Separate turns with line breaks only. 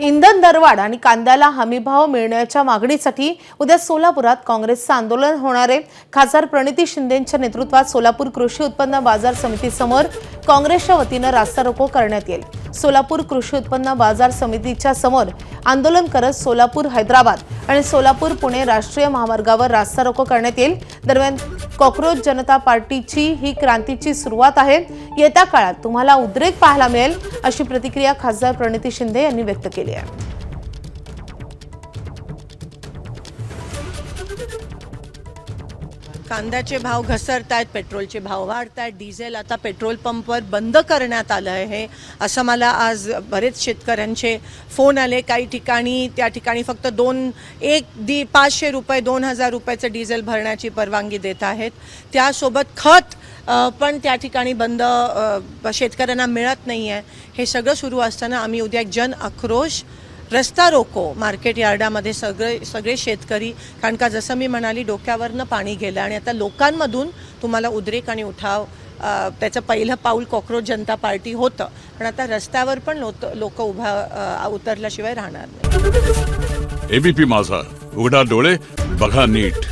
इंधन दरवाढ आणि कांद्याला हमीभाव मिळण्याच्या मागणीसाठी उद्या सोलापुरात काँग्रेसचं आंदोलन होणार आहे। खासदार प्रणिती शिंदेंच्या नेतृत्वात सोलापूर कृषी उत्पन्न बाजार समितीसमोर काँग्रेसच्या वतीनं रास्ता रोको करण्यात येईल। सोलापूर कृषी उत्पन्न बाजार समितीच्या समोर आंदोलन करत सोलापूर हैदराबाद आणि सोलापूर पुणे राष्ट्रीय महामार्गावर रास्ता रोको करण्यात येईल। दरम्यान कॉकरोच जनता पार्टीची ही क्रांतीची सुरुवात आहे। येत्या काळात तुम्हाला उद्रेक पाहायला मिळेल अशी प्रतिक्रिया खासदार प्रणिती शिंदे यांनी व्यक्त केली आहे।
कांद्याचे भाव घसरतायत, पेट्रोलचे भाव वाढतायत, डिझेल आता पेट्रोल पंपवर बंद करण्यात आलं आहे असं मला आज बरेच शेतकऱ्यांचे फोन आले। काही ठिकाणी त्या ठिकाणी फक्त 500 रुपये 2000 रुपयाचं डिझेल भरण्याची परवानगी देत आहेत। त्यासोबत खत पण त्या ठिकाणी बंद शेतकऱ्यांना मिळत नाही आहे। हे सगळं सुरू असताना आम्ही उद्या एक जन आक्रोश रस्ता रोको मार्केट यार्डामध्ये सगळे शेतकरी, कारण का जसं मी म्हणाली डोक्यावरनं पाणी गेलं आणि आता लोकांमधून तुम्हाला उद्रेक आणि उठाव त्याचं पहिलं पाऊल कॉकरोच जनता पार्टी होतं, पण आता रस्त्यावर पण लोक उतरल्याशिवाय राहणार नाही।
एबीपी माझा, उघडा डोळे बघा नीट।